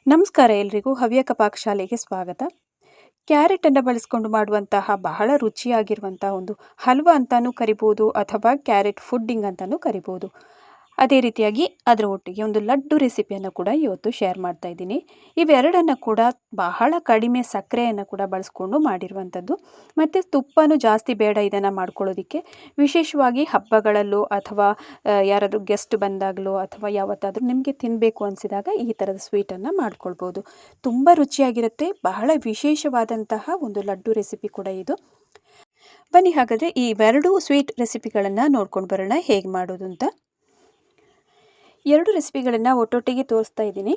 ನಮಸ್ಕಾರ ಎಲ್ರಿಗೂ ಹವ್ಯಕ ಪಾಕಶಾಲೆಗೆ ಸ್ವಾಗತ. ಕ್ಯಾರೆಟನ್ನು ಬಳಸ್ಕೊಂಡು ಮಾಡುವಂತಹ ಬಹಳ ರುಚಿಯಾಗಿರುವಂತಹ ಒಂದು ಹಲ್ವಾ ಅಂತಾನೂ ಕರಿಬೋದು ಅಥವಾ ಕ್ಯಾರೆಟ್ ಫುಡ್ಡಿಂಗ್ ಅಂತಾನೂ ಕರಿಬೋದು. ಅದೇ ರೀತಿಯಾಗಿ ಅದರ ಒಟ್ಟಿಗೆ ಒಂದು ಲಡ್ಡು ರೆಸಿಪಿಯನ್ನು ಕೂಡ ಇವತ್ತು ಶೇರ್ ಮಾಡ್ತಾ ಇದ್ದೀನಿ. ಇವೆರಡನ್ನು ಕೂಡ ಬಹಳ ಕಡಿಮೆ ಸಕ್ಕರೆಯನ್ನು ಕೂಡ ಬಳಸ್ಕೊಂಡು ಮಾಡಿರುವಂಥದ್ದು. ಮತ್ತು ತುಪ್ಪನೂ ಜಾಸ್ತಿ ಬೇಡ ಇದನ್ನು ಮಾಡ್ಕೊಳ್ಳೋದಕ್ಕೆ. ವಿಶೇಷವಾಗಿ ಹಬ್ಬಗಳಲ್ಲೂ ಅಥವಾ ಯಾರಾದರೂ ಗೆಸ್ಟ್ ಬಂದಾಗಲೋ ಅಥವಾ ಯಾವತ್ತಾದರೂ ನಿಮಗೆ ತಿನ್ನಬೇಕು ಅನಿಸಿದಾಗ ಈ ಥರದ ಸ್ವೀಟನ್ನು ಮಾಡ್ಕೊಳ್ಬೋದು. ತುಂಬ ರುಚಿಯಾಗಿರುತ್ತೆ. ಬಹಳ ವಿಶೇಷವಾದಂತಹ ಒಂದು ಲಡ್ಡು ರೆಸಿಪಿ ಕೂಡ ಇದು. ಬನ್ನಿ ಹಾಗಾದರೆ ಈ ಇವೆರಡೂ ಸ್ವೀಟ್ ರೆಸಿಪಿಗಳನ್ನು ನೋಡ್ಕೊಂಡು ಬರೋಣ ಹೇಗೆ ಮಾಡೋದು ಅಂತ. ಎರಡು ರೆಸಿಪಿಗಳನ್ನು ಒಟ್ಟೊಟ್ಟಿಗೆ ತೋರಿಸ್ತಾ ಇದ್ದೀನಿ.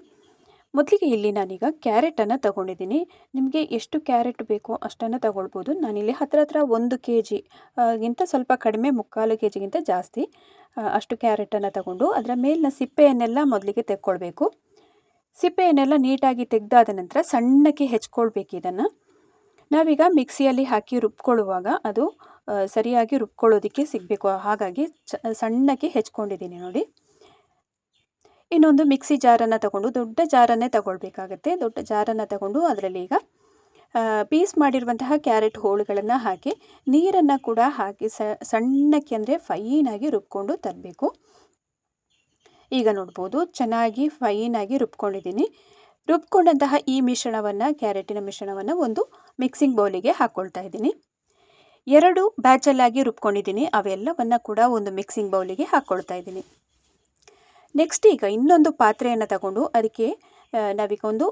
ಮೊದಲಿಗೆ ಇಲ್ಲಿ ನಾನೀಗ ಕ್ಯಾರೆಟನ್ನು ತಗೊಂಡಿದ್ದೀನಿ. ನಿಮಗೆ ಎಷ್ಟು ಕ್ಯಾರೆಟ್ ಬೇಕೋ ಅಷ್ಟನ್ನು ತಗೊಳ್ಬೋದು. ನಾನಿಲ್ಲಿ ಹತ್ರ 1 kg ಗಿಂತ ಸ್ವಲ್ಪ ಕಡಿಮೆ, 3/4 kg ಗಿಂತ ಜಾಸ್ತಿ ಅಷ್ಟು ಕ್ಯಾರೆಟನ್ನು ತಗೊಂಡು ಅದರ ಮೇಲಿನ ಸಿಪ್ಪೆಯನ್ನೆಲ್ಲ ಮೊದಲಿಗೆ ತೆಕ್ಕೊಳ್ಬೇಕು. ಸಿಪ್ಪೆಯನ್ನೆಲ್ಲ ನೀಟಾಗಿ ತೆಗೆದಾದ ನಂತರ ಸಣ್ಣಕ್ಕೆ ಹೆಚ್ಕೊಳ್ಬೇಕು. ಇದನ್ನು ನಾವೀಗ ಮಿಕ್ಸಿಯಲ್ಲಿ ಹಾಕಿ ರುಬ್ಕೊಳ್ಳುವಾಗ ಅದು ಸರಿಯಾಗಿ ರುಬ್ಕೊಳ್ಳೋದಕ್ಕೆ ಸಿಗಬೇಕು. ಹಾಗಾಗಿ ಸಣ್ಣಕ್ಕೆ ಹೆಚ್ಕೊಂಡಿದ್ದೀನಿ ನೋಡಿ. ಇನ್ನೊಂದು ಮಿಕ್ಸಿ ಜಾರನ್ನು ತಗೊಂಡು, ದೊಡ್ಡ ಜಾರನ್ನೇ ತಗೊಳ್ಬೇಕಾಗತ್ತೆ. ದೊಡ್ಡ ಜಾರನ್ನು ತಗೊಂಡು ಅದರಲ್ಲಿ ಈಗ ಪೀಸ್ ಮಾಡಿರುವಂತಹ ಕ್ಯಾರೆಟ್ ಹೋಳುಗಳನ್ನು ಹಾಕಿ ನೀರನ್ನು ಕೂಡ ಹಾಕಿ ಸಣ್ಣಕ್ಕೆ ಅಂದರೆ ಫೈನಾಗಿ ರುಬ್ಕೊಂಡು ತರಬೇಕು. ಈಗ ನೋಡ್ಬೋದು ಚೆನ್ನಾಗಿ ಫೈನಾಗಿ ರುಬ್ಕೊಂಡಿದ್ದೀನಿ. ರುಬ್ಕೊಂಡಂತಹ ಈ ಮಿಶ್ರಣವನ್ನು, ಕ್ಯಾರೆಟಿನ ಮಿಶ್ರಣವನ್ನು ಒಂದು ಮಿಕ್ಸಿಂಗ್ ಬೌಲಿಗೆ ಹಾಕ್ಕೊಳ್ತಾ ಇದ್ದೀನಿ. 2 ಬ್ಯಾಚಲ್ಲಾಗಿ ರುಬ್ಕೊಂಡಿದ್ದೀನಿ. ಅವೆಲ್ಲವನ್ನು ಕೂಡ ಒಂದು ಮಿಕ್ಸಿಂಗ್ ಬೌಲಿಗೆ ಹಾಕ್ಕೊಳ್ತಾ ಇದ್ದೀನಿ. ನೆಕ್ಸ್ಟ್ ಈಗ ಇನ್ನೊಂದು ಪಾತ್ರೆಯನ್ನು ತಗೊಂಡು ಅದಕ್ಕೆ ನಾವೀಗ ಒಂದು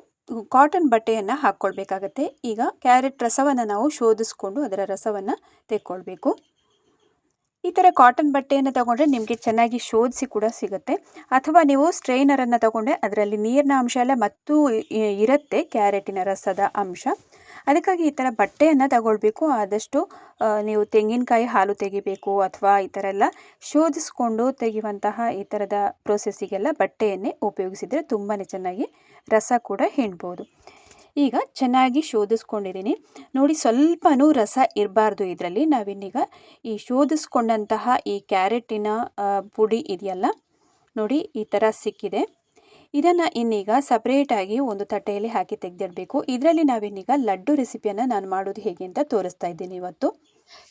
ಕಾಟನ್ ಬಟ್ಟೆಯನ್ನು ಹಾಕ್ಕೊಳ್ಬೇಕಾಗತ್ತೆ. ಈಗ ಕ್ಯಾರೆಟ್ ರಸವನ್ನು ನಾವು ಶೋಧಿಸ್ಕೊಂಡು ಅದರ ರಸವನ್ನು ತೆಕ್ಕೊಳ್ಬೇಕು. ಈ ಥರ ಕಾಟನ್ ಬಟ್ಟೆಯನ್ನು ತಗೊಂಡ್ರೆ ನಿಮಗೆ ಚೆನ್ನಾಗಿ ಶೋಧಿಸಿ ಕೂಡ ಸಿಗುತ್ತೆ. ಅಥವಾ ನೀವು ಸ್ಟ್ರೈನರನ್ನು ತಗೊಂಡ್ರೆ ಅದರಲ್ಲಿ ನೀರಿನ ಅಂಶ ಎಲ್ಲ ಮತ್ತೂ ಇರುತ್ತೆ, ಕ್ಯಾರೆಟಿನ ರಸದ ಅಂಶ. ಅದಕ್ಕಾಗಿ ಈ ಥರ ಬಟ್ಟೆಯನ್ನು ತಗೊಳ್ಬೇಕು. ಆದಷ್ಟು ನೀವು ತೆಂಗಿನಕಾಯಿ ಹಾಲು ತೆಗಿಬೇಕು ಅಥವಾ ಈ ಥರ ಎಲ್ಲ ಶೋಧಿಸ್ಕೊಂಡು ತೆಗೆಯುವಂತಹ ಈ ಥರದ ಪ್ರೋಸೆಸ್ಸಿಗೆಲ್ಲ ಬಟ್ಟೆಯನ್ನೇ ಉಪಯೋಗಿಸಿದರೆ ತುಂಬಾ ಚೆನ್ನಾಗಿ ರಸ ಕೂಡ ಹಿಂಡ್ಬೋದು. ಈಗ ಚೆನ್ನಾಗಿ ಶೋಧಿಸ್ಕೊಂಡಿದ್ದೀನಿ ನೋಡಿ. ಸ್ವಲ್ಪನೂ ರಸ ಇರಬಾರ್ದು ಇದರಲ್ಲಿ. ನಾವಿನ್ನೀಗ ಈ ಶೋಧಿಸ್ಕೊಂಡಂತಹ ಈ ಕ್ಯಾರೆಟಿನ ಪುಡಿ ಇದೆಯಲ್ಲ ನೋಡಿ, ಈ ಥರ ಸಿಕ್ಕಿದೆ. ಇದನ್ನು ಇನ್ನೀಗ ಸಪ್ರೇಟಾಗಿ ಒಂದು ತಟ್ಟೆಯಲ್ಲಿ ಹಾಕಿ ತೆಗೆದಿಡಬೇಕು. ಇದರಲ್ಲಿ ನಾವಿನ್ನೀಗ ಲಡ್ಡು ರೆಸಿಪಿಯನ್ನು ನಾನು ಮಾಡೋದು ಹೇಗೆ ಅಂತ ತೋರಿಸ್ತಾ ಇದ್ದೀನಿ ಇವತ್ತು.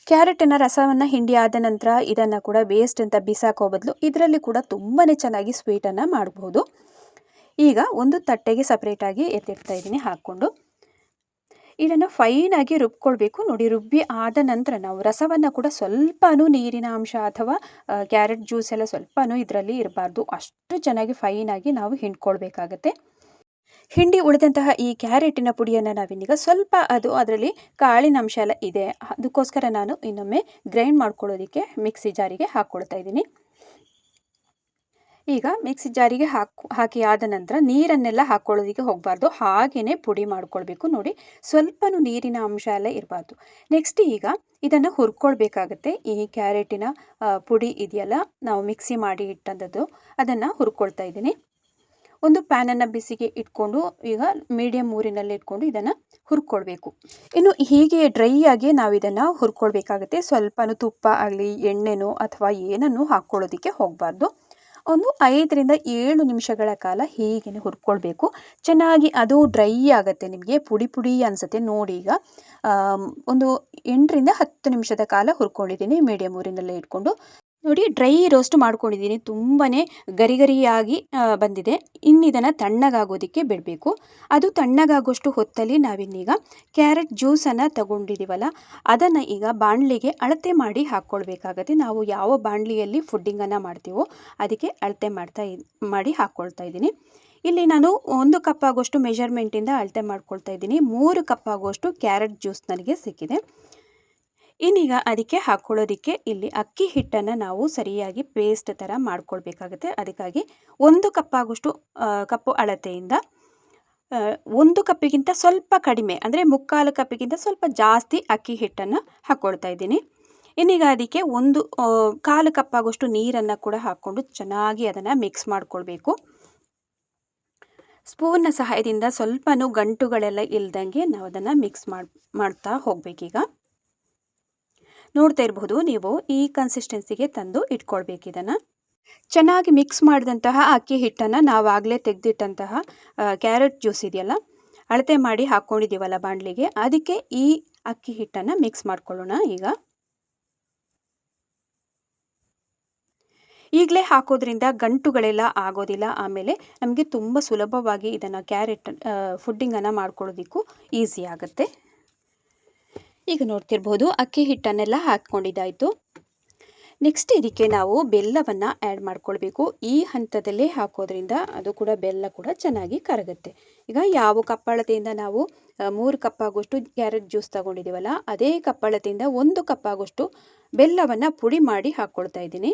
ಕ್ಯಾರೆಟಿನ ರಸವನ್ನು ಹಿಂಡಿ ಆದ ನಂತರ ಇದನ್ನು ಕೂಡ ವೇಸ್ಟ್ ಅಂತ ಬಿಸಾಕೋ ಬದಲು ಇದರಲ್ಲಿ ಕೂಡ ತುಂಬಾ ಚೆನ್ನಾಗಿ ಸ್ವೀಟನ್ನು ಮಾಡಬಹುದು. ಈಗ ಒಂದು ತಟ್ಟೆಗೆ ಸಪ್ರೇಟಾಗಿ ಎತ್ತಿಡ್ತಾ ಇದ್ದೀನಿ ಹಾಕ್ಕೊಂಡು. ಇದನ್ನು ಫೈನಾಗಿ ರುಬ್ಕೊಳ್ಬೇಕು ನೋಡಿ. ರುಬ್ಬಿ ಆದ ನಂತರ ನಾವು ರಸವನ್ನು ಕೂಡ ಸ್ವಲ್ಪನೂ ನೀರಿನ ಅಂಶ ಅಥವಾ ಕ್ಯಾರೆಟ್ ಜ್ಯೂಸ್ ಎಲ್ಲ ಸ್ವಲ್ಪನೂ ಇದರಲ್ಲಿ ಇರಬಾರ್ದು. ಅಷ್ಟು ಚೆನ್ನಾಗಿ ಫೈನಾಗಿ ನಾವು ಹಿಂಡ್ಕೊಳ್ಬೇಕಾಗತ್ತೆ. ಹಿಂಡಿ ಉಳಿದಂತಹ ಈ ಕ್ಯಾರೆಟಿನ ಪುಡಿಯನ್ನು ನಾವಿನ್ನೀಗ ಸ್ವಲ್ಪ ಅದರಲ್ಲಿ ಕಾಳಿನ ಅಂಶ ಎಲ್ಲ ಇದೆ, ಅದಕ್ಕೋಸ್ಕರ ನಾನು ಇನ್ನೊಮ್ಮೆ ಗ್ರೈಂಡ್ ಮಾಡ್ಕೊಳ್ಳೋದಕ್ಕೆ ಮಿಕ್ಸಿ ಜಾರಿಗೆ ಹಾಕ್ಕೊಳ್ತಾ ಇದ್ದೀನಿ. ಈಗ ಮಿಕ್ಸಿ ಜಾರಿಗೆ ಹಾಕಿ ಆದ ನಂತರ ನೀರನ್ನೆಲ್ಲ ಹಾಕ್ಕೊಳ್ಳೋದಕ್ಕೆ ಹೋಗಬಾರ್ದು, ಹಾಗೆಯೇ ಪುಡಿ ಮಾಡ್ಕೊಳ್ಬೇಕು ನೋಡಿ. ಸ್ವಲ್ಪನೂ ನೀರಿನ ಅಂಶ ಎಲ್ಲ ಇರಬಾರ್ದು. ನೆಕ್ಸ್ಟ್ ಈಗ ಇದನ್ನು ಹುರ್ಕೊಳ್ಬೇಕಾಗತ್ತೆ. ಈ ಕ್ಯಾರೆಟಿನ ಪುಡಿ ಇದೆಯಲ್ಲ, ನಾವು ಮಿಕ್ಸಿ ಮಾಡಿ ಇಟ್ಟಂಥದ್ದು, ಅದನ್ನು ಹುರ್ಕೊಳ್ತಾ ಇದ್ದೀನಿ. ಒಂದು ಪ್ಯಾನನ್ನು ಬಿಸಿಗೆ ಇಟ್ಕೊಂಡು ಈಗ ಮೀಡಿಯಮ್ ಊರಿನಲ್ಲಿ ಇಟ್ಕೊಂಡು ಇದನ್ನು ಹುರ್ಕೊಳ್ಬೇಕು. ಇನ್ನು ಹೀಗೆ ಡ್ರೈ ಆಗಿ ನಾವು ಇದನ್ನು ಹುರ್ಕೊಳ್ಬೇಕಾಗತ್ತೆ. ಸ್ವಲ್ಪನೂ ತುಪ್ಪ ಆಗಲಿ ಎಣ್ಣೆನೋ ಅಥವಾ ಏನನ್ನೂ ಹಾಕ್ಕೊಳ್ಳೋದಕ್ಕೆ ಹೋಗಬಾರ್ದು. ಒಂದು 5ರಿಂದ 7 ನಿಮಿಷಗಳ ಕಾಲ ಹೀಗೆ ಹುರ್ಕೊಳ್ಬೇಕು. ಚೆನ್ನಾಗಿ ಅದು ಡ್ರೈ ಆಗುತ್ತೆ, ನಿಮಗೆ ಪುಡಿ ಪುಡಿ ಅನಿಸುತ್ತೆ ನೋಡಿ. ಈಗ ಒಂದು 8ರಿಂದ 10 ನಿಮಿಷದ ಕಾಲ ಹುರ್ಕೊಂಡಿದ್ದೀನಿ ಮೀಡಿಯಮ್ ಊರಿನಲ್ಲೇ ಇಟ್ಕೊಂಡು. ನೋಡಿ, ಡ್ರೈ ರೋಸ್ಟ್ ಮಾಡ್ಕೊಂಡಿದ್ದೀನಿ. ತುಂಬಾ ಗರಿಗರಿಯಾಗಿ ಬಂದಿದೆ. ಇನ್ನಿದನ್ನು ತಣ್ಣಗಾಗೋದಕ್ಕೆ ಬಿಡಬೇಕು. ಅದು ತಣ್ಣಗಾಗೋಷ್ಟು ಹೊತ್ತಲ್ಲಿ ನಾವಿನ್ನೀಗ ಕ್ಯಾರೆಟ್ ಜ್ಯೂಸನ್ನು ತಗೊಂಡಿದ್ದೀವಲ್ಲ, ಅದನ್ನು ಈಗ ಬಾಣಲಿಗೆ ಅಳತೆ ಮಾಡಿ ಹಾಕ್ಕೊಳ್ಬೇಕಾಗತ್ತೆ. ನಾವು ಯಾವ ಬಾಣಲಿಯಲ್ಲಿ ಫುಡ್ಡಿಂಗನ್ನು ಮಾಡ್ತೀವೋ ಅದಕ್ಕೆ ಅಳತೆ ಮಾಡಿ ಹಾಕ್ಕೊಳ್ತಾ ಇದ್ದೀನಿ. ಇಲ್ಲಿ ನಾನು 1 ಕಪ್ ಆಗೋಷ್ಟು ಮೆಜರ್ಮೆಂಟಿಂದ ಅಳತೆ ಮಾಡ್ಕೊಳ್ತಾ ಇದ್ದೀನಿ. 3 ಕಪ್ ಆಗೋಷ್ಟು ಕ್ಯಾರೆಟ್ ಜ್ಯೂಸ್ ನನಗೆ ಸಿಕ್ಕಿದೆ. ಇನ್ನೀಗ ಅದಕ್ಕೆ ಹಾಕ್ಕೊಳ್ಳೋದಕ್ಕೆ ಇಲ್ಲಿ ಅಕ್ಕಿ ಹಿಟ್ಟನ್ನು ನಾವು ಸರಿಯಾಗಿ ಪೇಸ್ಟ್ ಥರ ಮಾಡ್ಕೊಳ್ಬೇಕಾಗುತ್ತೆ. ಅದಕ್ಕಾಗಿ 1 ಕಪ್ ಆಗೋಷ್ಟು ಕಪ್ಪು ಅಳತೆಯಿಂದ 1 ಕಪ್ಪಿಗಿಂತ ಸ್ವಲ್ಪ ಕಡಿಮೆ ಅಂದರೆ 3/4 ಕಪ್ಪಿಗಿಂತ ಸ್ವಲ್ಪ ಜಾಸ್ತಿ ಅಕ್ಕಿ ಹಿಟ್ಟನ್ನು ಹಾಕ್ಕೊಳ್ತಾ ಇದ್ದೀನಿ. ಇನ್ನೀಗ ಅದಕ್ಕೆ 1/4 ಕಪ್ ಆಗೋಷ್ಟು ನೀರನ್ನು ಕೂಡ ಹಾಕ್ಕೊಂಡು ಚೆನ್ನಾಗಿ ಅದನ್ನು ಮಿಕ್ಸ್ ಮಾಡ್ಕೊಳ್ಬೇಕು. ಸ್ಪೂನ್ನ ಸಹಾಯದಿಂದ ಸ್ವಲ್ಪನೂ ಗಂಟುಗಳೆಲ್ಲ ಇಲ್ದಂಗೆ ನಾವು ಅದನ್ನು ಮಿಕ್ಸ್ ಮಾಡ್ತಾ ಹೋಗಬೇಕೀಗ. ನೋಡ್ತಾ ಇರಬಹುದು ನೀವು, ಈ ಕನ್ಸಿಸ್ಟೆನ್ಸಿಗೆ ತಂದು ಇಟ್ಕೊಳ್ಬೇಕು ಇದನ್ನು. ಚೆನ್ನಾಗಿ ಮಿಕ್ಸ್ ಮಾಡಿದಂತಹ ಅಕ್ಕಿ ಹಿಟ್ಟನ್ನು ನಾವಾಗಲೇ ತೆಗೆದಿಟ್ಟಂತಹ ಕ್ಯಾರೆಟ್ ಜ್ಯೂಸ್ ಇದೆಯಲ್ಲ, ಅಳತೆ ಮಾಡಿ ಹಾಕ್ಕೊಂಡಿದ್ದೀವಲ್ಲ ಬಾಣಲಿಗೆ, ಅದಕ್ಕೆ ಈ ಅಕ್ಕಿ ಹಿಟ್ಟನ್ನು ಮಿಕ್ಸ್ ಮಾಡ್ಕೊಳ್ಳೋಣ. ಈಗಲೇ ಹಾಕೋದ್ರಿಂದ ಗಂಟುಗಳೆಲ್ಲ ಆಗೋದಿಲ್ಲ. ಆಮೇಲೆ ನಮಗೆ ತುಂಬ ಸುಲಭವಾಗಿ ಇದನ್ನು ಕ್ಯಾರೆಟ್ ಫುಡ್ಡಿಂಗನ್ನು ಮಾಡ್ಕೊಳ್ಳೋದಕ್ಕೂ ಈಸಿ ಆಗುತ್ತೆ. ಈಗ ನೋಡ್ತಿರ್ಬೋದು ಅಕ್ಕಿ ಹಿಟ್ಟನ್ನೆಲ್ಲ ಹಾಕ್ಕೊಂಡಿದ್ದಾಯಿತು. ನೆಕ್ಸ್ಟ್ ಇದಕ್ಕೆ ನಾವು ಬೆಲ್ಲವನ್ನು ಆ್ಯಡ್ ಮಾಡ್ಕೊಳ್ಬೇಕು. ಈ ಹಂತದಲ್ಲೇ ಹಾಕೋದ್ರಿಂದ ಅದು ಕೂಡ ಬೆಲ್ಲ ಕೂಡ ಚೆನ್ನಾಗಿ ಕರಗುತ್ತೆ. ಈಗ ಯಾವ ಕಪ್ಪಳತೆಯಿಂದ ನಾವು 3 ಕಪ್ ಆಗೋಷ್ಟು ಕ್ಯಾರೆಟ್ ಜ್ಯೂಸ್ ತಗೊಂಡಿದ್ದೀವಲ್ಲ, ಅದೇ ಕಪ್ಪಳತೆಯಿಂದ 1 ಕಪ್ ಆಗೋಷ್ಟು ಬೆಲ್ಲವನ್ನು ಪುಡಿ ಮಾಡಿ ಹಾಕ್ಕೊಳ್ತಾ ಇದ್ದೀನಿ.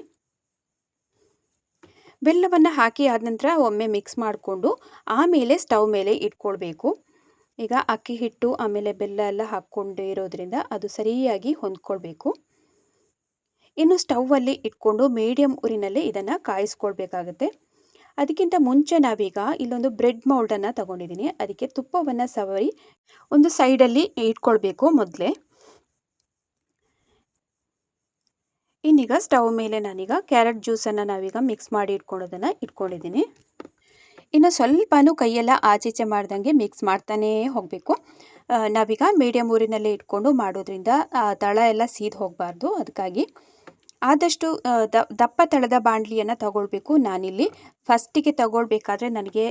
ಬೆಲ್ಲವನ್ನು ಹಾಕಿ ಆದ ನಂತರ ಒಮ್ಮೆ ಮಿಕ್ಸ್ ಮಾಡಿಕೊಂಡು ಆಮೇಲೆ ಸ್ಟವ್ ಮೇಲೆ ಇಟ್ಕೊಳ್ಬೇಕು. ಈಗ ಅಕ್ಕಿ ಹಿಟ್ಟು ಆಮೇಲೆ ಬೆಲ್ಲ ಎಲ್ಲ ಹಾಕ್ಕೊಂಡು ಇರೋದ್ರಿಂದ ಅದು ಸರಿಯಾಗಿ ಹೊಂದ್ಕೊಳ್ಬೇಕು. ಇನ್ನು ಸ್ಟವ್ವಲ್ಲಿ ಇಟ್ಕೊಂಡು ಮೀಡಿಯಮ್ ಉರಿನಲ್ಲಿ ಇದನ್ನು ಕಾಯಿಸ್ಕೊಳ್ಬೇಕಾಗತ್ತೆ. ಅದಕ್ಕಿಂತ ಮುಂಚೆ ನಾವೀಗ ಇಲ್ಲೊಂದು ಬ್ರೆಡ್ ಮೌಲ್ಡನ್ನು ತಗೊಂಡಿದ್ದೀನಿ. ಅದಕ್ಕೆ ತುಪ್ಪವನ್ನು ಸವರಿ ಒಂದು ಸೈಡಲ್ಲಿ ಇಟ್ಕೊಳ್ಬೇಕು ಮೊದಲೇ. ಇನ್ನೀಗ ಸ್ಟವ್ ಮೇಲೆ ನಾನೀಗ ಕ್ಯಾರೆಟ್ ಜ್ಯೂಸನ್ನು ನಾವೀಗ ಮಿಕ್ಸ್ ಮಾಡಿ ಇಟ್ಕೊಂಡಿದ್ದೀನಿ. ಇನ್ನು ಸ್ವಲ್ಪನೂ ಕೈಯೆಲ್ಲ ಆಚೀಚೆ ಮಾಡ್ದಂಗೆ ಮಿಕ್ಸ್ ಮಾಡ್ತಾನೇ ಹೋಗಬೇಕು. ನಾವೀಗ ಮೀಡಿಯಮ್ ಊರಿನಲ್ಲೇ ಇಟ್ಕೊಂಡು ಮಾಡೋದ್ರಿಂದ ತಳ ಎಲ್ಲ ಸೀದ್ ಹೋಗಬಾರ್ದು. ಅದಕ್ಕಾಗಿ ಆದಷ್ಟು ದಪ್ಪ ತಳದ ಬಾಣಲಿಯನ್ನು ತಗೊಳ್ಬೇಕು. ನಾನಿಲ್ಲಿ ಫಸ್ಟಿಗೆ ತಗೊಳ್ಬೇಕಾದ್ರೆ ನನಗೆ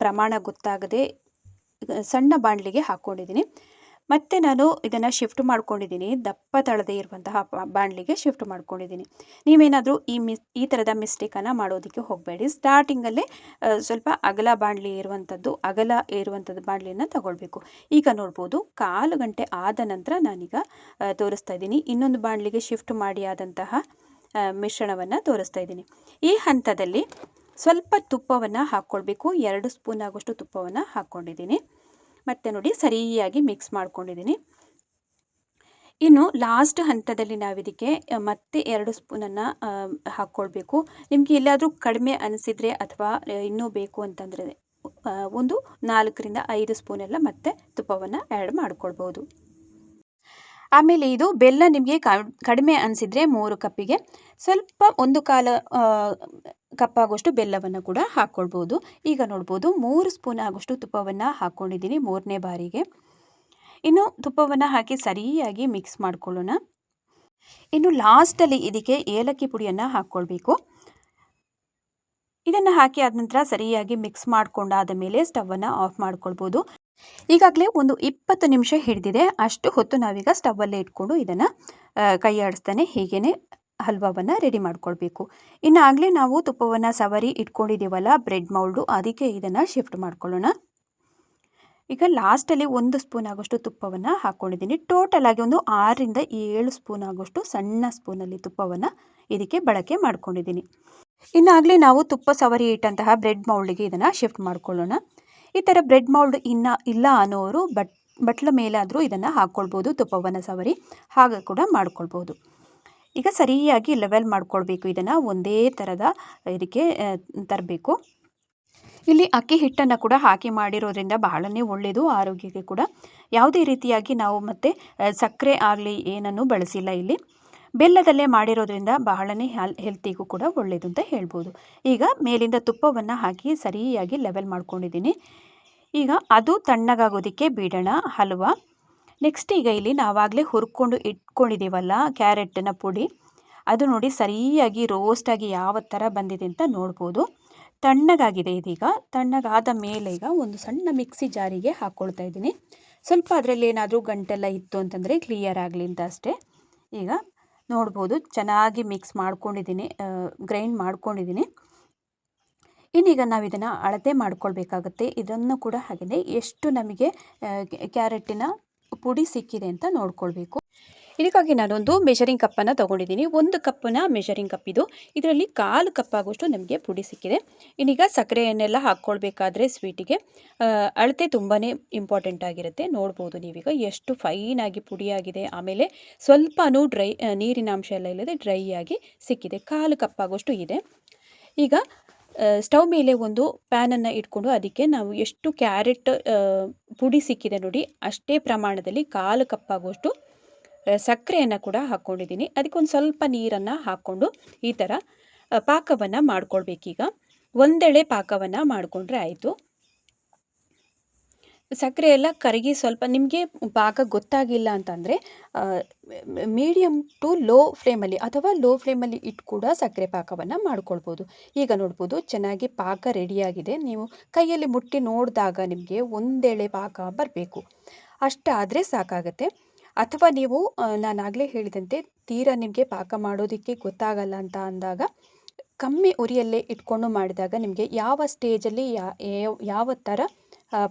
ಪ್ರಮಾಣ ಗೊತ್ತಾಗದೆ ಸಣ್ಣ ಬಾಣಲಿಗೆ ಹಾಕ್ಕೊಂಡಿದ್ದೀನಿ. ಮತ್ತು ನಾನು ಇದನ್ನು ಶಿಫ್ಟ್ ಮಾಡ್ಕೊಂಡಿದ್ದೀನಿ, ದಪ್ಪ ತಳದೇ ಇರುವಂತಹ ಬಾಣಲಿಗೆ ಶಿಫ್ಟ್ ಮಾಡ್ಕೊಂಡಿದ್ದೀನಿ. ನೀವೇನಾದರೂ ಈ ಥರದ ಮಿಸ್ಟೇಕನ್ನು ಮಾಡೋದಕ್ಕೆ ಹೋಗಬೇಡಿ. ಸ್ಟಾರ್ಟಿಂಗಲ್ಲೇ ಸ್ವಲ್ಪ ಅಗಲ ಇರುವಂಥದ್ದು ಬಾಣಲಿಯನ್ನು ತಗೊಳ್ಬೇಕು. ಈಗ ನೋಡ್ಬೋದು 1/4 ಗಂಟೆ ಆದ ನಂತರ ನಾನೀಗ ತೋರಿಸ್ತಾ ಇದ್ದೀನಿ. ಇನ್ನೊಂದು ಬಾಣಲಿಗೆ ಶಿಫ್ಟ್ ಮಾಡಿ ಆದಂತಹ ಮಿಶ್ರಣವನ್ನು ತೋರಿಸ್ತಾ ಇದ್ದೀನಿ. ಈ ಹಂತದಲ್ಲಿ ಸ್ವಲ್ಪ ತುಪ್ಪವನ್ನು ಹಾಕ್ಕೊಳ್ಬೇಕು. 2 ಸ್ಪೂನ್ ಆಗೋಷ್ಟು ತುಪ್ಪವನ್ನು ಹಾಕ್ಕೊಂಡಿದ್ದೀನಿ. ಮತ್ತು ನೋಡಿ ಸರಿಯಾಗಿ ಮಿಕ್ಸ್ ಮಾಡ್ಕೊಂಡಿದ್ದೀನಿ. ಇನ್ನು ಲಾಸ್ಟ್ ಹಂತದಲ್ಲಿ ನಾವಿದಕ್ಕೆ ಮತ್ತೆ 2 ಸ್ಪೂನನ್ನು ಹಾಕ್ಕೊಳ್ಬೇಕು. ನಿಮಗೆ ಎಲ್ಲಾದರೂ ಕಡಿಮೆ ಅನಿಸಿದರೆ ಅಥವಾ ಇನ್ನೂ ಬೇಕು ಅಂತಂದರೆ ಒಂದು 4 ರಿಂದ 5 ಸ್ಪೂನೆಲ್ಲ ಮತ್ತೆ ತುಪ್ಪವನ್ನು ಆ್ಯಡ್ ಮಾಡ್ಕೊಳ್ಬೋದು. ಆಮೇಲೆ ಇದು ಬೆಲ್ಲ ನಿಮಗೆ ಕಡಿಮೆ ಅನಿಸಿದರೆ 3 ಕಪ್ಪಿಗೆ ಸ್ವಲ್ಪ 1/4 ಕಪ್ ಆಗೋಷ್ಟು ಬೆಲ್ಲವನ್ನು ಕೂಡ ಹಾಕ್ಕೊಳ್ಬೋದು. ಈಗ ನೋಡ್ಬೋದು 3 ಸ್ಪೂನ್ ಆಗೋಷ್ಟು ತುಪ್ಪವನ್ನು ಹಾಕ್ಕೊಂಡಿದ್ದೀನಿ 3ನೇ ಬಾರಿಗೆ. ಇನ್ನು ತುಪ್ಪವನ್ನು ಹಾಕಿ ಸರಿಯಾಗಿ ಮಿಕ್ಸ್ ಮಾಡ್ಕೊಳ್ಳೋಣ. ಇನ್ನು ಲಾಸ್ಟಲ್ಲಿ ಇದಕ್ಕೆ ಏಲಕ್ಕಿ ಪುಡಿಯನ್ನು ಹಾಕ್ಕೊಳ್ಬೇಕು. ಇದನ್ನು ಹಾಕಿ ಆದ ನಂತರ ಸರಿಯಾಗಿ ಮಿಕ್ಸ್ ಮಾಡಿಕೊಂಡಾದ ಮೇಲೆ ಸ್ಟವನ್ನು ಆಫ್ ಮಾಡ್ಕೊಳ್ಬೋದು. ಈಗಾಗಲೇ ಒಂದು 20 ನಿಮಿಷ ಹಿಡಿದಿದೆ. ಅಷ್ಟು ಹೊತ್ತು ನಾವೀಗ ಸ್ಟವ್ವಲ್ಲೇ ಇಟ್ಕೊಂಡು ಇದನ್ನು ಕೈ ಆಡಿಸ್ತಾನೆ ಹೀಗೇ ಹಲ್ವಾವನ್ನು ರೆಡಿ ಮಾಡ್ಕೊಳ್ಬೇಕು. ಇನ್ನು ಆಗಲೇ ನಾವು ತುಪ್ಪವನ್ನು ಸವರಿ ಇಟ್ಕೊಂಡಿದ್ದೀವಲ್ಲ ಬ್ರೆಡ್ ಮೌಲ್ಡು, ಅದಕ್ಕೆ ಇದನ್ನು ಶಿಫ್ಟ್ ಮಾಡ್ಕೊಳ್ಳೋಣ. ಈಗ ಲಾಸ್ಟಲ್ಲಿ 1 ಸ್ಪೂನ್ ಆಗೋಷ್ಟು ತುಪ್ಪವನ್ನು ಹಾಕ್ಕೊಂಡಿದ್ದೀನಿ. ಟೋಟಲ್ ಆಗಿ ಒಂದು 6 ರಿಂದ 7 ಸ್ಪೂನ್ ಆಗೋಷ್ಟು ಸಣ್ಣ ಸ್ಪೂನಲ್ಲಿ ತುಪ್ಪವನ್ನು ಇದಕ್ಕೆ ಬಳಕೆ ಮಾಡ್ಕೊಂಡಿದ್ದೀನಿ. ಇನ್ನಾಗಲೇ ನಾವು ತುಪ್ಪ ಸವರಿ ಇಟ್ಟಂತಹ ಬ್ರೆಡ್ ಮೌಲ್ಡಿಗೆ ಇದನ್ನು ಶಿಫ್ಟ್ ಮಾಡ್ಕೊಳ್ಳೋಣ. ಈ ಥರ ಬ್ರೆಡ್ ಮೌಲ್ಡ್ ಇಲ್ಲ ಅನ್ನೋರು ಬಟ್ಲ ಮೇಲಾದರೂ ಇದನ್ನು ಹಾಕ್ಕೊಳ್ಬೋದು. ತುಪ್ಪವನ್ನು ಸವರಿ ಹಾಗೆ ಕೂಡ ಮಾಡ್ಕೊಳ್ಬೋದು. ಈಗ ಸರಿಯಾಗಿ ಲೆವೆಲ್ ಮಾಡ್ಕೊಳ್ಬೇಕು. ಇದನ್ನು ಒಂದೇ ಥರದ ಇದಕ್ಕೆ ತರಬೇಕು. ಇಲ್ಲಿ ಅಕ್ಕಿ ಹಿಟ್ಟನ್ನು ಕೂಡ ಹಾಕಿ ಮಾಡಿರೋದ್ರಿಂದ ಬಹಳನೇ ಒಳ್ಳೆಯದು ಆರೋಗ್ಯಕ್ಕೆ ಕೂಡ. ಯಾವುದೇ ರೀತಿಯಾಗಿ ನಾವು ಮತ್ತೆ ಸಕ್ಕರೆ ಆಗಲಿ ಏನನ್ನೂ ಬಳಸಿಲ್ಲ. ಇಲ್ಲಿ ಬೆಲ್ಲದಲ್ಲೇ ಮಾಡಿರೋದ್ರಿಂದ ಬಹಳನೇ ಹೆಲ್ತಿಗೂ ಕೂಡ ಒಳ್ಳೆಯದು ಅಂತ ಹೇಳ್ಬೋದು. ಈಗ ಮೇಲಿಂದ ತುಪ್ಪವನ್ನು ಹಾಕಿ ಸರಿಯಾಗಿ ಲೆವೆಲ್ ಮಾಡ್ಕೊಂಡಿದ್ದೀನಿ. ಈಗ ಅದು ತಣ್ಣಗಾಗೋದಕ್ಕೆ ಬಿಡೋಣ ಹಲ್ವಾ. ನೆಕ್ಸ್ಟ್ ಈಗ ಇಲ್ಲಿ ನಾವಾಗಲೇ ಹುರ್ಕೊಂಡು ಇಟ್ಕೊಂಡಿದ್ದೀವಲ್ಲ ಕ್ಯಾರೆಟಿನ ಪುಡಿ, ಅದು ನೋಡಿ ಸರಿಯಾಗಿ ರೋಸ್ಟಾಗಿ ಯಾವ ಥರ ಬಂದಿದೆ ಅಂತ ನೋಡ್ಬೋದು. ತಣ್ಣಗಾಗಿದೆ ಇದೀಗ. ತಣ್ಣಗಾದ ಮೇಲೆ ಈಗ ಒಂದು ಸಣ್ಣ ಮಿಕ್ಸಿ ಜಾರಿಗೆ ಹಾಕ್ಕೊಳ್ತಾ ಇದ್ದೀನಿ. ಸ್ವಲ್ಪ ಅದರಲ್ಲಿ ಏನಾದರೂ ಗಂಟೆಲ್ಲ ಇತ್ತು ಅಂತಂದರೆ ಕ್ಲಿಯರ್ ಆಗಲಿ ಅಂತ ಅಷ್ಟೇ. ಈಗ ನೋಡ್ಬೋದು ಚೆನ್ನಾಗಿ ಮಿಕ್ಸ್ ಮಾಡ್ಕೊಂಡಿದ್ದೀನಿ, ಗ್ರೈಂಡ್ ಮಾಡ್ಕೊಂಡಿದ್ದೀನಿ. ಇನ್ನೀಗ ನಾವು ಇದನ್ನು ಅಳತೆ ಮಾಡ್ಕೊಳ್ಬೇಕಾಗತ್ತೆ. ಇದನ್ನು ಕೂಡ ಹಾಗೆಯೇ ಎಷ್ಟು ನಮಗೆ ಕ್ಯಾರೆಟಿನ ಪುಡಿ ಸಿಕ್ಕಿದೆ ಅಂತ ನೋಡ್ಕೊಳ್ಬೇಕು. ಇದಕ್ಕಾಗಿ ನಾನೊಂದು ಮೆಷರಿಂಗ್ ಕಪ್ಪನ್ನು ತೊಗೊಂಡಿದ್ದೀನಿ. 1 ಕಪ್ಪನ ಮೆಷರಿಂಗ್ ಕಪ್ ಇದು. ಇದರಲ್ಲಿ 1/4 ಕಪ್ ಆಗೋಷ್ಟು ನಮಗೆ ಪುಡಿ ಸಿಕ್ಕಿದೆ. ಇನ್ನೀಗ ಸಕ್ಕರೆಯನ್ನೆಲ್ಲ ಹಾಕ್ಕೊಳ್ಬೇಕಾದ್ರೆ ಸ್ವೀಟಿಗೆ ಅಳತೆ ತುಂಬಾ ಇಂಪಾರ್ಟೆಂಟ್ ಆಗಿರುತ್ತೆ. ನೋಡ್ಬೋದು ನೀವೀಗ ಎಷ್ಟು ಫೈನಾಗಿ ಪುಡಿಯಾಗಿದೆ. ಆಮೇಲೆ ಸ್ವಲ್ಪನೂ ನೀರಿನ ಅಂಶ ಎಲ್ಲ ಇಲ್ಲದೆ ಡ್ರೈ ಆಗಿ ಸಿಕ್ಕಿದೆ. 1/4 ಕಪ್ ಆಗೋಷ್ಟು ಇದೆ. ಈಗ ಸ್ಟವ್ ಮೇಲೆ ಒಂದು ಪ್ಯಾನನ್ನು ಇಟ್ಕೊಂಡು ಅದಕ್ಕೆ ನಾವು ಎಷ್ಟು ಕ್ಯಾರೆಟ್ ಪುಡಿ ಸಿಕ್ಕಿದೆ ನೋಡಿ ಅಷ್ಟೇ ಪ್ರಮಾಣದಲ್ಲಿ 1/4 ಕಪ್ ಆಗೋಷ್ಟು ಸಕ್ಕರೆಯನ್ನು ಕೂಡ ಹಾಕ್ಕೊಂಡಿದ್ದೀನಿ. ಅದಕ್ಕೊಂದು ಸ್ವಲ್ಪ ನೀರನ್ನು ಹಾಕ್ಕೊಂಡು ಈ ಥರ ಪಾಕವನ್ನು ಮಾಡ್ಕೊಳ್ಬೇಕೀಗ. ಒಂದೆಳೆ ಪಾಕವನ್ನು ಮಾಡಿಕೊಂಡ್ರೆ ಆಯಿತು. ಸಕ್ಕರೆ ಎಲ್ಲ ಕರಗಿ ಸ್ವಲ್ಪ ನಿಮಗೆ ಪಾಕ ಗೊತ್ತಾಗಿಲ್ಲ ಅಂತಂದರೆ ಮೀಡಿಯಮ್ ಟು ಲೋ ಫ್ಲೇಮಲ್ಲಿ ಅಥವಾ ಲೋ ಫ್ಲೇಮಲ್ಲಿ ಇಟ್ಟು ಕೂಡ ಸಕ್ಕರೆ ಪಾಕವನ್ನು ಮಾಡ್ಕೊಳ್ಬೋದು. ಈಗ ನೋಡ್ಬೋದು ಚೆನ್ನಾಗಿ ಪಾಕ ರೆಡಿಯಾಗಿದೆ. ನೀವು ಕೈಯಲ್ಲಿ ಮುಟ್ಟಿ ನೋಡಿದಾಗ ನಿಮಗೆ ಒಂದೆಳೆ ಪಾಕ ಬರಬೇಕು, ಅಷ್ಟಾದರೆ ಸಾಕಾಗತ್ತೆ. ಅಥವಾ ನೀವು ನಾನಾಗಲೇ ಹೇಳಿದಂತೆ ತೀರಾ ನಿಮಗೆ ಪಾಕ ಮಾಡೋದಕ್ಕೆ ಗೊತ್ತಾಗಲ್ಲ ಅಂತ ಅಂದಾಗ ಕಮ್ಮಿ ಉರಿಯಲ್ಲೇ ಇಟ್ಕೊಂಡು ಮಾಡಿದಾಗ ನಿಮಗೆ ಯಾವ ಸ್ಟೇಜಲ್ಲಿ ಯಾವ ಥರ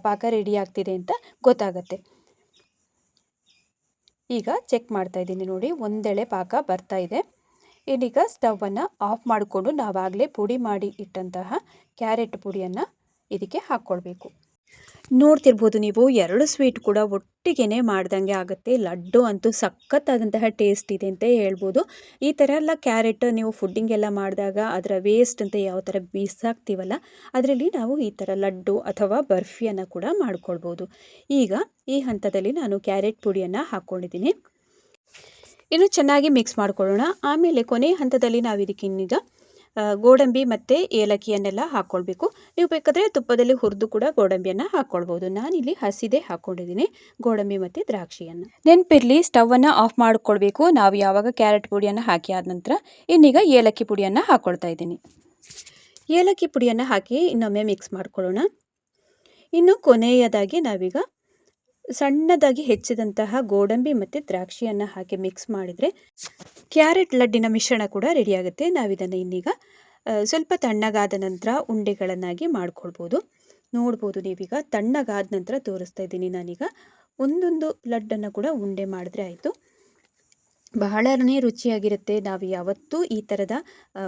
ಪಾಕ ರೆಡಿ ಆಗ್ತಿದೆ ಅಂತ ಗೊತ್ತಾಗತ್ತೆ. ಈಗ ಚೆಕ್ ಮಾಡ್ತಾ ಇದ್ದೀನಿ ನೋಡಿ, ಒಂದೆಳೆ ಪಾಕ ಬರ್ತಾ ಇದೆ. ಇನ್ನೀಗ ಸ್ಟವನ್ನು ಆಫ್ ಮಾಡಿಕೊಂಡು ನಾವಾಗಲೇ ಪುಡಿ ಮಾಡಿ ಇಟ್ಟಂತಹ ಕ್ಯಾರೆಟ್ ಪುಡಿಯನ್ನು ಇದಕ್ಕೆ ಹಾಕ್ಕೊಳ್ಬೇಕು. ನೋಡ್ತಿರ್ಬೋದು ನೀವು, 2 ಸ್ವೀಟ್ ಕೂಡ ಒಟ್ಟಿಗೆ ಮಾಡ್ದಂಗೆ ಆಗುತ್ತೆ. ಲಡ್ಡು ಅಂತೂ ಸಖತ್ತಾದಂತಹ ಟೇಸ್ಟ್ ಇದೆ ಅಂತ ಹೇಳ್ಬೋದು. ಈ ಥರ ಎಲ್ಲ ಕ್ಯಾರೆಟ್ ನೀವು ಫುಡ್ಡಿಂಗ್ ಎಲ್ಲ ಮಾಡಿದಾಗ ಅದರ ವೇಸ್ಟ್ ಅಂತ ಯಾವ ಥರ ಬೀಸಾಕ್ತೀವಲ್ಲ, ಅದರಲ್ಲಿ ನಾವು ಈ ಥರ ಲಡ್ಡು ಅಥವಾ ಬರ್ಫಿಯನ್ನು ಕೂಡ ಮಾಡ್ಕೊಳ್ಬೋದು. ಈಗ ಈ ಹಂತದಲ್ಲಿ ನಾನು ಕ್ಯಾರೆಟ್ ಪುಡಿಯನ್ನು ಹಾಕ್ಕೊಂಡಿದ್ದೀನಿ. ಇನ್ನು ಚೆನ್ನಾಗಿ ಮಿಕ್ಸ್ ಮಾಡ್ಕೊಳ್ಳೋಣ. ಆಮೇಲೆ ಕೊನೆಯ ಹಂತದಲ್ಲಿ ನಾವು ಇದಕ್ಕಿನ್ನೀಗ ಗೋಡಂಬಿ ಮತ್ತು ಏಲಕ್ಕಿಯನ್ನೆಲ್ಲ ಹಾಕ್ಕೊಳ್ಬೇಕು. ನೀವು ಬೇಕಾದರೆ ತುಪ್ಪದಲ್ಲಿ ಹುರಿದು ಕೂಡ ಗೋಡಂಬಿಯನ್ನು ಹಾಕ್ಕೊಳ್ಬೋದು. ನಾನಿಲ್ಲಿ ಹಸಿದೇ ಹಾಕ್ಕೊಂಡಿದ್ದೀನಿ, ಗೋಡಂಬಿ ಮತ್ತು ದ್ರಾಕ್ಷಿಯನ್ನು. ನೆನಪಿರಲಿ, ಸ್ಟವನ್ನು ಆಫ್ ಮಾಡಿಕೊಳ್ಬೇಕು ನಾವು ಯಾವಾಗ ಕ್ಯಾರೆಟ್ ಪುಡಿಯನ್ನು ಹಾಕಿ ಆದ ನಂತರ. ಇನ್ನೀಗ ಏಲಕ್ಕಿ ಪುಡಿಯನ್ನು ಹಾಕ್ಕೊಳ್ತಾ ಇದ್ದೀನಿ. ಏಲಕ್ಕಿ ಪುಡಿಯನ್ನು ಹಾಕಿ ಇನ್ನೊಮ್ಮೆ ಮಿಕ್ಸ್ ಮಾಡ್ಕೊಳ್ಳೋಣ. ಇನ್ನು ಕೊನೆಯದಾಗಿ ನಾವೀಗ ಸಣ್ಣದಾಗಿ ಹೆಚ್ಚಿದಂತಹ ಗೋಡಂಬಿ ಮತ್ತು ದ್ರಾಕ್ಷಿಯನ್ನು ಹಾಕಿ ಮಿಕ್ಸ್ ಮಾಡಿದರೆ ಕ್ಯಾರೆಟ್ ಲಡ್ಡಿನ ಮಿಶ್ರಣ ಕೂಡ ರೆಡಿಯಾಗುತ್ತೆ. ನಾವಿದನ್ನು ಇನ್ನೀಗ ಸ್ವಲ್ಪ ತಣ್ಣಗಾದ ನಂತರ ಉಂಡೆಗಳನ್ನಾಗಿ ಮಾಡ್ಕೊಳ್ಬೋದು. ನೋಡ್ಬೋದು ನೀವೀಗ, ತಣ್ಣಗಾದ ನಂತರ ತೋರಿಸ್ತಾ ಇದ್ದೀನಿ ನಾನೀಗ. ಒಂದೊಂದು ಲಡ್ಡನ್ನು ಕೂಡ ಉಂಡೆ ಮಾಡಿದ್ರೆ ಆಯಿತು. ಬಹಳನೇ ರುಚಿಯಾಗಿರುತ್ತೆ. ನಾವು ಯಾವತ್ತೂ ಈ ಥರದ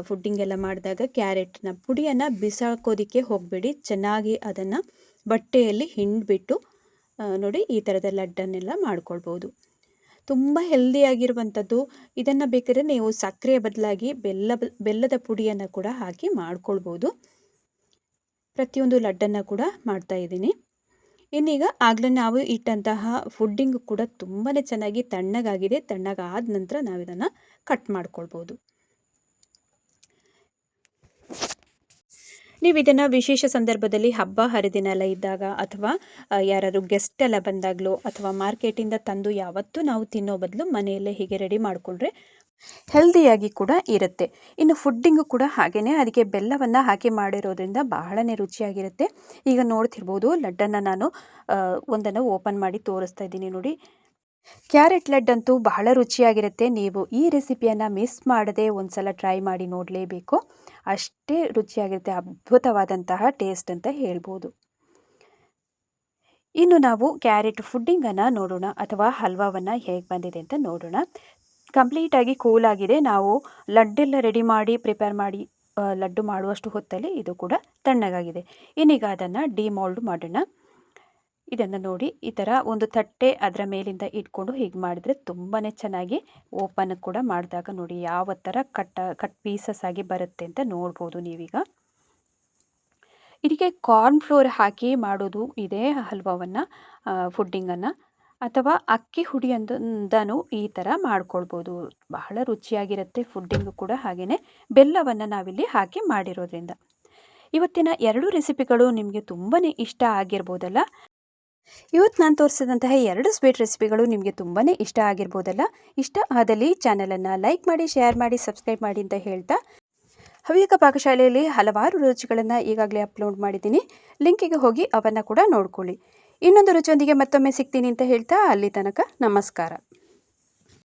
ಫುಡ್ಡಿಂಗ್ ಎಲ್ಲ ಮಾಡಿದಾಗ ಕ್ಯಾರೆಟ್ನ ಪುಡಿಯನ್ನು ಬಿಸಾಕೋದಕ್ಕೆ ಹೋಗಬೇಡಿ. ಚೆನ್ನಾಗಿ ಅದನ್ನು ಬಟ್ಟೆಯಲ್ಲಿ ಹಿಂಡಿಬಿಟ್ಟು ನೋಡಿ ಈ ಥರದ ಲಡ್ಡನ್ನೆಲ್ಲ ಮಾಡ್ಕೊಳ್ಬೋದು. ತುಂಬ ಹೆಲ್ದಿಯಾಗಿರುವಂಥದ್ದು. ಇದನ್ನು ಬೇಕಾದರೆ ನೀವು ಸಕ್ಕರೆಯ ಬದಲಾಗಿ ಬೆಲ್ಲದ ಪುಡಿಯನ್ನು ಕೂಡ ಹಾಕಿ ಮಾಡ್ಕೊಳ್ಬೋದು. ಪ್ರತಿಯೊಂದು ಲಡ್ಡನ್ನು ಕೂಡ ಮಾಡ್ತಾ ಇದ್ದೀನಿ. ಇನ್ನೀಗ ಆಗಲೇ ನಾವು ಇಟ್ಟಂತಹ ಫುಡ್ಡಿಂಗ್ ಕೂಡ ತುಂಬಾ ಚೆನ್ನಾಗಿ ತಣ್ಣಗಾಗಿದೆ. ತಣ್ಣಗಾದ ನಂತರ ನಾವು ಇದನ್ನು ಕಟ್ ಮಾಡ್ಕೊಳ್ಬೋದು. ನೀವು ಇದನ್ನು ವಿಶೇಷ ಸಂದರ್ಭದಲ್ಲಿ ಹಬ್ಬ ಹರಿದಿನ ಎಲ್ಲ ಇದ್ದಾಗ ಅಥವಾ ಯಾರಾದ್ರು ಗೆಸ್ಟ್ ಎಲ್ಲ ಬಂದಾಗಲೋ ಅಥವಾ ಮಾರ್ಕೆಟಿಂದ ತಂದು ಯಾವತ್ತೂ ನಾವು ತಿನ್ನೋ ಬದಲು ಮನೆಯಲ್ಲೇ ಹೀಗೆ ರೆಡಿ ಮಾಡಿಕೊಂಡ್ರೆ ಹೆಲ್ದಿಯಾಗಿ ಕೂಡ ಇರುತ್ತೆ. ಇನ್ನು ಫುಡ್ಡಿಂಗು ಕೂಡ ಹಾಗೆಯೇ, ಅದಕ್ಕೆ ಬೆಲ್ಲವನ್ನು ಹಾಕಿ ಮಾಡಿರೋದ್ರಿಂದ ಬಹಳನೇ ರುಚಿಯಾಗಿರುತ್ತೆ. ಈಗ ನೋಡ್ತಿರ್ಬೋದು, ಲಡ್ಡನ್ನು ನಾನು ಒಂದನ್ನು ಓಪನ್ ಮಾಡಿ ತೋರಿಸ್ತಾ ಇದ್ದೀನಿ ನೋಡಿ. ಕ್ಯಾರೆಟ್ ಲಡ್ಡು ಅಂತೂ ಬಹಳ ರುಚಿಯಾಗಿರುತ್ತೆ. ನೀವು ಈ ರೆಸಿಪಿಯನ್ನು ಮಿಸ್ ಮಾಡದೆ ಒಂದ್ಸಲ ಟ್ರೈ ಮಾಡಿ ನೋಡಲೇಬೇಕು. ಅಷ್ಟೇ ರುಚಿಯಾಗಿರುತ್ತೆ. ಅದ್ಭುತವಾದಂತಹ ಟೇಸ್ಟ್ ಅಂತ ಹೇಳ್ಬೋದು. ಇನ್ನು ನಾವು ಕ್ಯಾರೆಟ್ ಫುಡ್ಡಿಂಗನ್ನು ನೋಡೋಣ, ಅಥವಾ ಹಲ್ವಾವನ್ನು ಹೇಗೆ ಬಂದಿದೆ ಅಂತ ನೋಡೋಣ. ಕಂಪ್ಲೀಟಾಗಿ ಕೂಲಾಗಿದೆ. ನಾವು ಲಡ್ಡೆಲ್ಲ ರೆಡಿ ಮಾಡಿ ಪ್ರಿಪೇರ್ ಮಾಡಿ ಲಡ್ಡು ಮಾಡುವಷ್ಟು ಹೊತ್ತಲ್ಲಿ ಇದು ಕೂಡ ತಣ್ಣಗಾಗಿದೆ. ಇನ್ನೀಗ ಅದನ್ನು ಡಿಮೋಲ್ಡ್ ಮಾಡೋಣ. ಇದನ್ನು ನೋಡಿ, ಈ ಥರ ಒಂದು ತಟ್ಟೆ ಅದರ ಮೇಲಿಂದ ಇಟ್ಕೊಂಡು ಹೀಗೆ ಮಾಡಿದ್ರೆ ತುಂಬಾ ಚೆನ್ನಾಗಿ ಓಪನ್ ಕೂಡ ಮಾಡಿದಾಗ ನೋಡಿ ಯಾವ ಥರ ಕಟ್ ಪೀಸಸ್ ಆಗಿ ಬರುತ್ತೆ ಅಂತ ನೋಡ್ಬೋದು ನೀವೀಗ. ಇದಕ್ಕೆ ಕಾರ್ನ್ ಫ್ಲೋರ್ ಹಾಕಿ ಮಾಡೋದು ಇದೆ ಹಲ್ವಾವನ್ನು, ಫುಡ್ಡಿಂಗನ್ನು, ಅಥವಾ ಅಕ್ಕಿ ಹುಡಿಯಿಂದನೂ ಈ ಥರ ಮಾಡ್ಕೊಳ್ಬೋದು. ಬಹಳ ರುಚಿಯಾಗಿರುತ್ತೆ ಫುಡ್ಡಿಂಗು ಕೂಡ. ಹಾಗೆಯೇ ಬೆಲ್ಲವನ್ನು ನಾವಿಲ್ಲಿ ಹಾಕಿ ಮಾಡಿರೋದ್ರಿಂದ. ಇವತ್ತಿನ 2 ರೆಸಿಪಿಗಳು ನಿಮಗೆ ತುಂಬಾ ಇಷ್ಟ ಆಗಿರ್ಬೋದಲ್ಲ. ಇವತ್ತು ನಾನು ತೋರಿಸಿದಂತಹ 2 ಸ್ವೀಟ್ ರೆಸಿಪಿಗಳು ನಿಮಗೆ ತುಂಬಾ ಇಷ್ಟ ಆಗಿರ್ಬೋದಲ್ಲ. ಇಷ್ಟ ಆದಲ್ಲಿ ಚಾನಲನ್ನು ಲೈಕ್ ಮಾಡಿ, ಶೇರ್ ಮಾಡಿ, ಸಬ್ಸ್ಕ್ರೈಬ್ ಮಾಡಿ ಅಂತ ಹೇಳ್ತಾ, ಹವ್ಯಕ ಪಾಕಶಾಲೆಯಲ್ಲಿ ಹಲವಾರು ರುಚಿಗಳನ್ನು ಈಗಾಗಲೇ ಅಪ್ಲೋಡ್ ಮಾಡಿದ್ದೀನಿ. ಲಿಂಕಿಗೆ ಹೋಗಿ ಅವನ್ನು ಕೂಡ ನೋಡ್ಕೊಳ್ಳಿ. ಇನ್ನೊಂದು ರುಚಿಯೊಂದಿಗೆ ಮತ್ತೊಮ್ಮೆ ಸಿಗ್ತೀನಿ ಅಂತ ಹೇಳ್ತಾ, ಅಲ್ಲಿ ತನಕ ನಮಸ್ಕಾರ.